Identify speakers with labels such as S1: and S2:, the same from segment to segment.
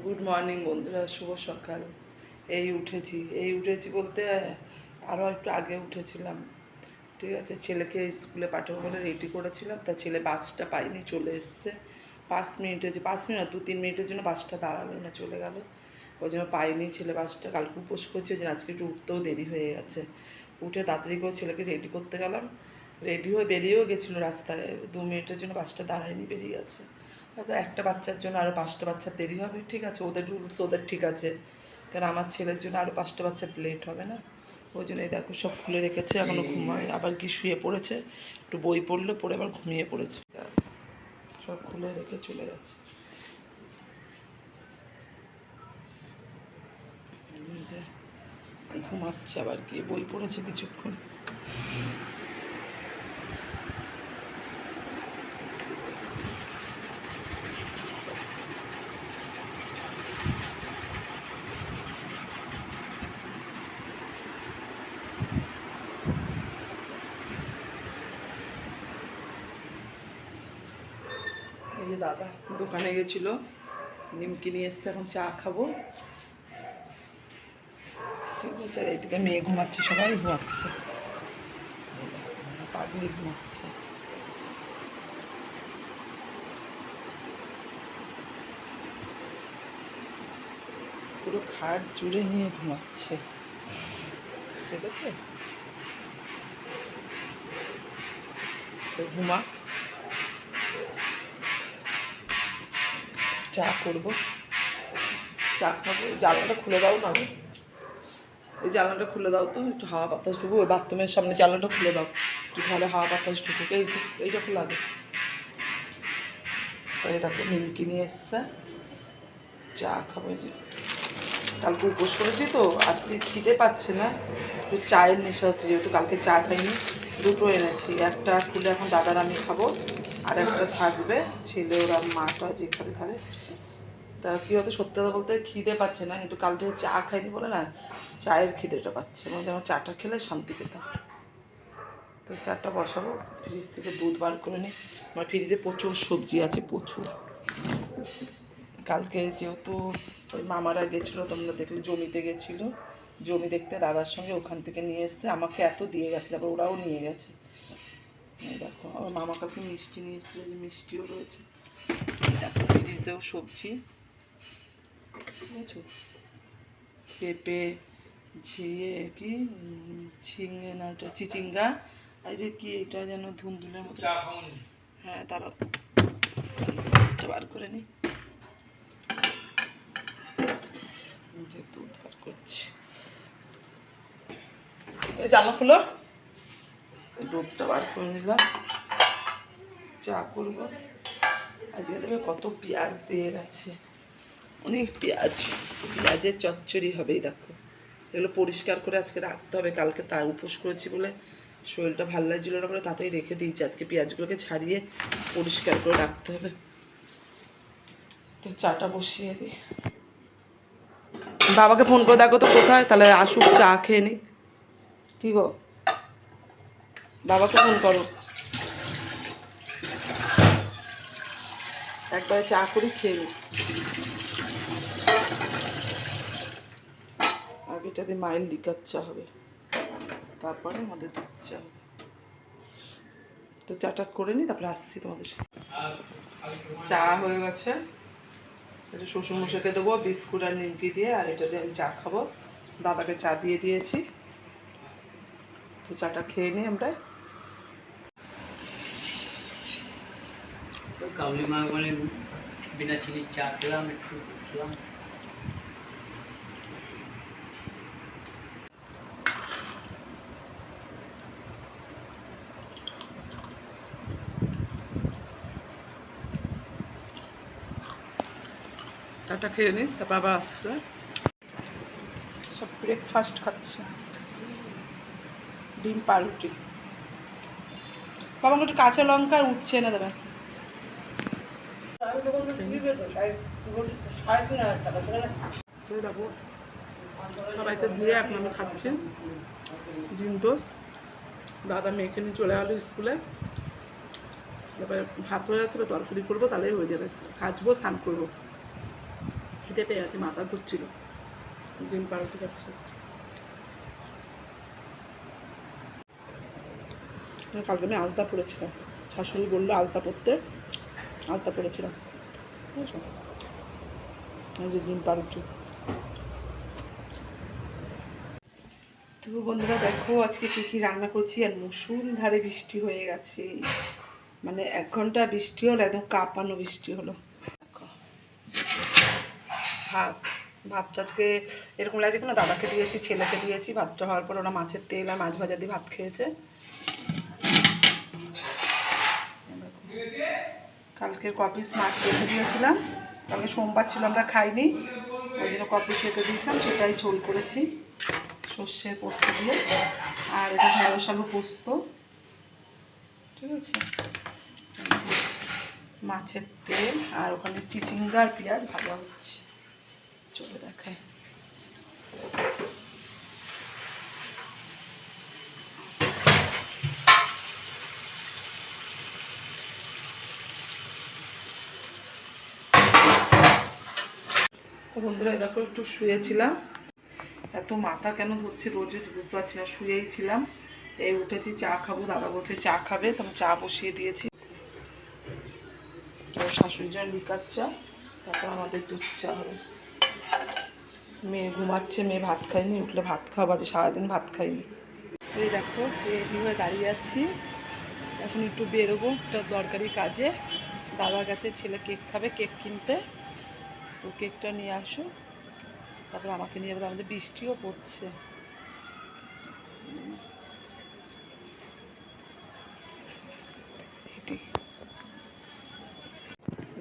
S1: Good morning বন্ধুরা, শুভ সকাল। এই উঠেছি বলতে আরও একটু আগে উঠেছিলাম। ঠিক আছে, ছেলেকে স্কুলে পাঠাবো বলে রেডি করেছিলাম, তা ছেলে বাসটা পাইনি, চলে এসছে 5 মিনিটের, 5 মিনিট 2-3 মিনিটের জন্য বাসটা দাঁড়ালো না, চলে গেল। ওই জন্য পাইনি ছেলে বাসটা। কালকে উপোস করছে, ওই জন্য আজকে একটু উঠতেও দেরি হয়ে গেছে। উঠে তাড়াতাড়ি করে ছেলেকে রেডি করতে গেলাম। রেডি হয়ে বেরিয়েও গেছিলো, রাস্তায় 2 মিনিটের জন্য বাসটা দাঁড়ায়নি, বেরিয়ে গেছে। হয়তো একটা বাচ্চার জন্য আরও 5টা বাচ্চার দেরি হবে, ঠিক আছে, ওদের রুলস ওদের ঠিক আছে। কারণ আমার ছেলের জন্য আরও 5টা বাচ্চার লেট হবে না। ওই জন্য এই দেখো সব খুলে রেখেছে, এখনও ঘুমায়, আবার কি শুয়ে পড়েছে, একটু বই পড়লো, পড়ে আবার ঘুমিয়ে পড়েছে। সব খুলে রেখে চলে গেছে। ঘুমাচ্ছে, আবার কি বই পড়েছে কিছুক্ষণ। এই যে দাদা দোকানে গেছিলো, নিমকি নিয়ে এসছে, এখন চা খাবো। ঠিক আছে, আর এইদিকে মেয়ে ঘুমাচ্ছে, সবাই ঘুমাচ্ছে, পাগলি ঘুমাচ্ছে। পুরো খাট জুড়ে নিয়ে ঘুমাচ্ছে, ঠিক আছে। তো ঘুমাক, চা করবো, চা খাবো। জানলাটা খুলে দাও না, এই জানলাটা খুলে দাও তো, একটু হাওয়া বাতাস ঢুকবো। ওই বাথরুমের সামনে জানলাটা খুলে দাও, একটু ভালো হাওয়া বাতাস ঢুকুক। এইটা খোলা দে। এই দেখো নিমকি নিয়ে এসছে, চা খাবো। যে কালকে উপোস করেছি তো আজকে খিদে পাচ্ছে না, একটু চায়ের নেশা হচ্ছে, যেহেতু কালকে চা খাইনি। দুটো এনেছি, একটা খুলে এখন দাদার আমি খাবো, আর একটা থাকবে ছেলে ওরা মাটা যে খাবে খাবে। তা কী হতো, সত্যি কথা বলতে খিদে পাচ্ছে না, কিন্তু কাল থেকে চা খাইনি বলে না, চায়ের খিদেটা পাচ্ছে, মানে আমার চাটা খেলে শান্তি পেতাম। তো চাটা বসাবো, ফ্রিজ থেকে দুধ বার করে নিই। আমার ফ্রিজে প্রচুর সবজি আছে, প্রচুর। কালকে যেহেতু ওই মামারা গেছিলো, তোমরা দেখলে জমিতে গেছিলো, জমি দেখতে দাদার সঙ্গে, ওখান থেকে নিয়ে এসছে, আমাকে এত দিয়ে গেছে, আবার ওরাও নিয়ে গেছে। দেখো আমার মামা কালকে মিষ্টি নিয়ে এসেছিলো, যে মিষ্টিও রয়েছে। দেখো ফ্রিজেও সবজি, বুঝেছো, পেঁপে, ঝিয়ে কি ঝিঙে না, ওটা চিচিঙ্গা, আর যে কি এটা যেন ধুন্দুলের মতো। হ্যাঁ তারা বার করে নিই, যে দুধ বার করছি। এই জানলা খুলো, দুধটা বার করে নিলাম, চা করবো। আজকে দেবে কত পেঁয়াজ দিয়ে গেছে, অনেক পেঁয়াজ, পেঁয়াজের চচ্চড়ি হবে। এই দেখো এগুলো পরিষ্কার করে আজকে রাখতে হবে, কালকে তার উপোস করেছি বলে শরীরটা ভালো লাগছিল না বলে তাতেই রেখে দিয়েছি। আজকে পেঁয়াজগুলোকে ছাড়িয়ে পরিষ্কার করে রাখতে হবে। তো চাটা বসিয়ে দিই, বাবাকে ফোন করে দেখো তো কোথায়, তাহলে আসুক চা খেয়ে নিক। কী গো, বাবাকে ফোন করো, একবারে চা করি খেয়ে নিই। আগেটা দিয়ে মাইল লিকার চা হবে, তারপরে আমাদের দুধ চা হবে। তো চাটা করে নিই, তারপরে আসছি তোমাদের সাথে। চা হয়ে গেছে, এটা শ্বশুরমশাইকে দেবো বিস্কুট আর নিমকি দিয়ে, আর এটা দিয়ে আমি চা খাবো। দাদাকে চা দিয়ে দিয়েছি, তো চাটা খেয়ে নিই আমরা।
S2: কাবলি মাছ মানে বিনা চিনির চা খেলাম, একটু খেলাম।
S1: চাটা খেয়ে নিই, তারপর আবার আসছে। সব ব্রেকফাস্ট খাচ্ছে, ডিম পাউরুটি। বাবা একটু কাঁচা লঙ্কা আর উঠছে না দেবে। দেখো সবাইকে দিয়ে এখন আমি খাচ্ছি ডিম টোস্ট। দাদা মেয়েকে নিয়ে চলে গেলো স্কুলে, এবার ভাত হয়ে যাচ্ছে, এবার তরকারি করবো, তাহলেই হয়ে যাবে। কাচবো, স্নান করবো। খিদে পেয়ে গেছে, মাথা ঘুরছিল। ডিম পাউরুটি খাচ্ছে। কালকে আমি আলতা পরেছিলাম, শাশুড়ি বললো আলতা পরতে, আলতা পরেছিলাম। বুঝছো, এই যে ডিম পাউরুটি। তো বন্ধুরা দেখো আজকে কী কী রান্না করছি। আর মুষলধারে বৃষ্টি হয়ে গেছে, মানে 1 ঘন্টা বৃষ্টি হলো, একদম কাঁপানো বৃষ্টি হলো। ভাতটা আজকে এরকম লাগছে, কোনো দাদাকে দিয়েছি, ছেলেকে দিয়েছি। ভাতটা হওয়ার পর ওরা মাছের তেল আর মাছ ভাজা দিয়ে ভাত খেয়েছে। কালকের কপিস মাছ রেখে দিয়েছিলাম, কালকে সোমবার ছিল, আমরা খাইনি, ওই জন্য কপিস রেখে দিয়েছিলাম, সেটাই ঝোল করেছি সর্ষের পোস্ত দিয়ে। আর এটা ঢেঁড়স আলু পোস্ত, ঠিক আছে। মাছের তেল আর ওখানে চিচিঙ্গা আর পেঁয়াজ ভাজা হচ্ছে, চলে দেখায়। বন্ধুরা দেখো একটু শুয়েছিলাম, এত মাথা কেন ধরছে রোজ বুঝতে পারছি না, শুয়েই ছিলাম। এই উঠেছি, চা খাবো, দাদা বলছে চা খাবে, তো আমি চা বসিয়ে দিয়েছি। তো শাশুড়ির জন্য লিকার চা, তারপর আমাদের দুধ চা হবে। মেয়ে ঘুমাচ্ছে, মেয়ে ভাত খায়নি, উঠলে ভাত খাওয়া, বাজে সারাদিন ভাত খাইনি। এই দেখো রেডি হয়ে দাঁড়িয়ে আছি, এখন একটু বেরোবো তো দরকারি কাজে। দাদার কাছে ছেলে কেক খাবে, কেক কিনতে, তো কেকটা নিয়ে আসো, তারপর আমাকে নিয়ে এবার। আমাদের বৃষ্টিও পড়ছে।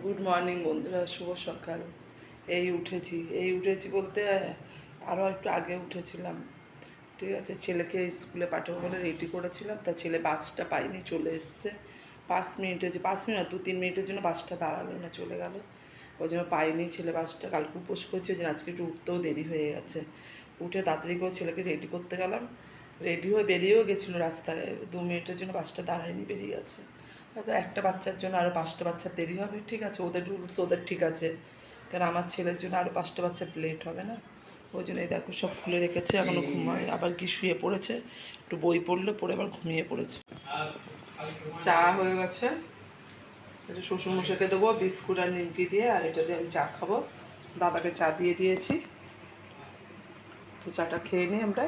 S1: গুড মর্নিং বন্ধুরা, শুভ সকাল। এই উঠেছি বলতে আরও একটু আগে উঠেছিলাম, ঠিক আছে। ছেলেকে স্কুলে পাঠাবো বলে রেডি করেছিলাম, তা ছেলে বাসটা পাইনি, চলে এসছে 5 মিনিটের, 5 মিনিট না 2-3 মিনিটের জন্য বাসটা দাঁড়ালো না, চলে গেল। ওই জন্য পাইনি ছেলে বাসটা। কালকে উপোস করছে, ওই জন্য আজকে একটু উঠতেও দেরি হয়ে গেছে। উঠে তাড়াতাড়ি করে ছেলেকে রেডি করতে গেলাম, রেডি হয়ে বেরিয়েও গেছিলো রাস্তায়, 2 মিনিটের জন্য বাসটা দাঁড়ায়নি, বেরিয়ে গেছে। হয়তো একটা বাচ্চার জন্য আরও 5টা বাচ্চার দেরি হবে, ঠিক আছে, ওদের রুলস ওদের ঠিক আছে, কারণ আমার ছেলের জন্য আরও 5টা বাচ্চার লেট হবে না। ওই জন্য এই দেখো সব খুলে রেখেছে, এখনও ঘুমায়, আবার কি শুয়ে পড়েছে, একটু বই পড়লো, পড়ে আবার ঘুমিয়ে পড়েছে। চা হয়ে গেছে, এটা শ্বশুরমশাইকে দেবো বিস্কুট আর নিমকি দিয়ে, আর এটা দিয়ে আমি চা খাবো। দাদাকে চা দিয়ে দিয়েছি, তো চাটা খেয়ে নিই আমরা।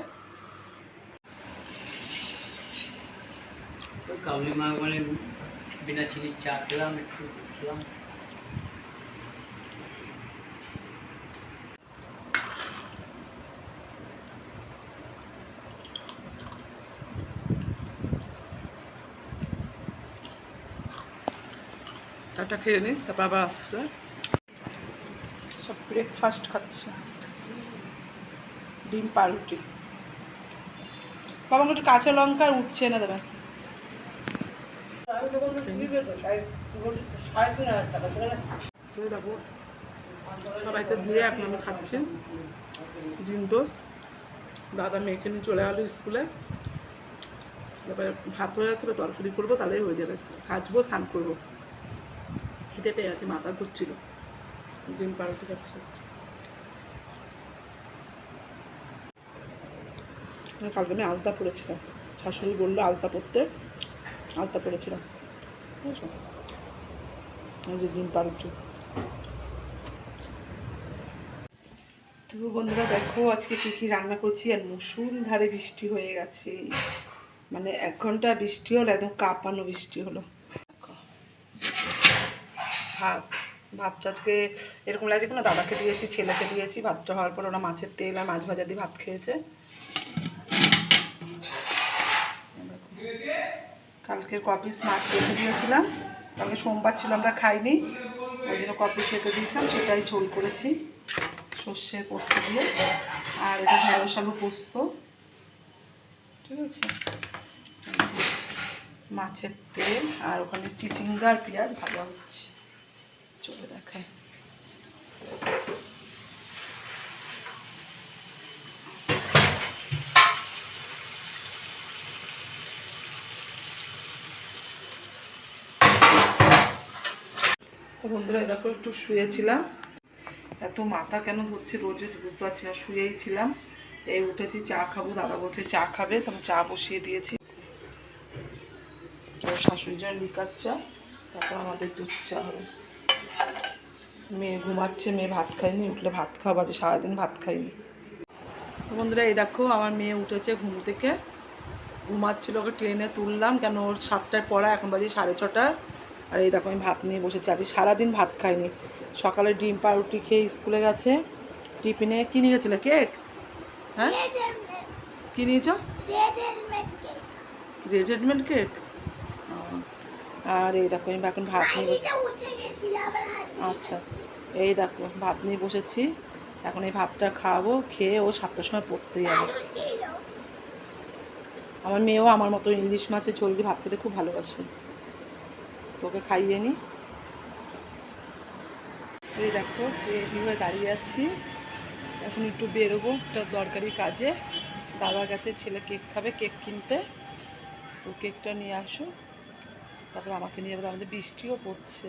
S2: কাবলি মা বলে বিনা চিনির চা খেলাম, একটু খেলাম।
S1: চাটা খেয়ে নিই, তারপর আবার আসছে। সব ব্রেকফাস্ট খাচ্ছে, ডিম পাউরুটি। বাবা একটু কাঁচা লঙ্কা উঠছে না দেবেন। দেখো সবাইকে দিয়ে এখন আমি খাচ্ছি ডিম টোস্ট। দাদা মেয়েকে নিয়ে চলে গেলো স্কুলে, এবারে ভাত হয়ে যাচ্ছে, তরকারি করবো, তাহলেই হয়ে যাবে। কাচবো, স্নান করবো। খিদে পেয়ে গেছে, মাথা ঘুরছিল। ডিম পাউরুটি খাচ্ছে। কালকে আমি আলতা পরেছিলাম, শাশুড়ি বললো আলতা পরতে, আলতা পরেছিলাম। বুঝছো, এই যে ডিম পাউরুটি। তো বন্ধুরা দেখো আজকে কী কী রান্না করছি। আর মুষলধারে বৃষ্টি হয়ে গেছে, মানে 1 ঘন্টা বৃষ্টি হলো, একদম কাঁপানো বৃষ্টি হলো। ভাতটা আজকে এরকম লাগছে, কোনো দাদাকে দিয়েছি, ছেলেকে দিয়েছি। ভাতটা হওয়ার পর ওরা মাছের তেল আর মাছ ভাজা দিয়ে ভাত খেয়েছে। কালকের কপিস মাছ রেখে দিয়েছিলাম, কালকে সোমবার ছিল, আমরা খাইনি, ওই জন্য কপিস রেখে দিয়েছিলাম, সেটাই ঝোল করেছি সর্ষের পোস্ত দিয়ে। আর এটা ঢেঁড়স আলু পোস্ত, ঠিক আছে। মাছের তেল আর ওখানে চিচিঙ্গা আর পেঁয়াজ ভাজা হচ্ছে, চলে দেখায়। বন্ধুরা দেখো একটু শুয়েছিলাম, এত মাথা কেন ধরছে রোজ রোজ বুঝতে পারছি না, শুয়েই ছিলাম, এই উঠেছি চা খাবো, দাদা বলছে চা খাবে, তো আমি চা বসিয়ে দিয়েছি। তো শাশুড়ির জন্য লিকার চা, তারপর আমাদের দুধ চা হবে। মেয়ে ঘুমাচ্ছে, মেয়ে ভাত খায়নি, উঠলে ভাত খাওয়া বাজে, সারাদিন ভাত খাইনি। তো বন্ধুরা এই দেখো আমার মেয়ে উঠেছে ঘুম থেকে, ঘুমাচ্ছিল, ওকে ট্রেনে তুললাম, কেন ওর 7টায় পড়া, এখন বাজে 6:30। আর এই দেখো আমি ভাত নিয়ে বসেছি, আজকে সারাদিন ভাত খাইনি। সকালে ডিম পাউরুটি খেয়ে স্কুলে গেছে, টিফিনে কী নিয়ে গেছিলে? কেক? হ্যাঁ কী নিয়েছো? Red helmet cake. আর এই দেখো আমি এখন ভাত নিয়ে আচ্ছা, এই দেখো ভাত নিয়ে বসেছি, এখন এই ভাতটা খাওয়াবো, খেয়ে ও 7টার সময় পড়তে যাবে। আমার মেয়েও আমার মতো ইলিশ মাছের ঝোল দিয়ে ভাত খেতে খুব ভালোবাসে, তোকে খাইয়ে নি। এই দেখো রেডি হয়ে দাঁড়িয়ে আছি, এখন একটু বেরোবো একটা দরকারি কাজে। দাদার কাছে ছেলে কেক খাবে, কেক কিনতে, তো কেকটা নিয়ে আসো, তারপর আমাকে নিয়ে যাবে। আমাদের বৃষ্টিও পড়ছে।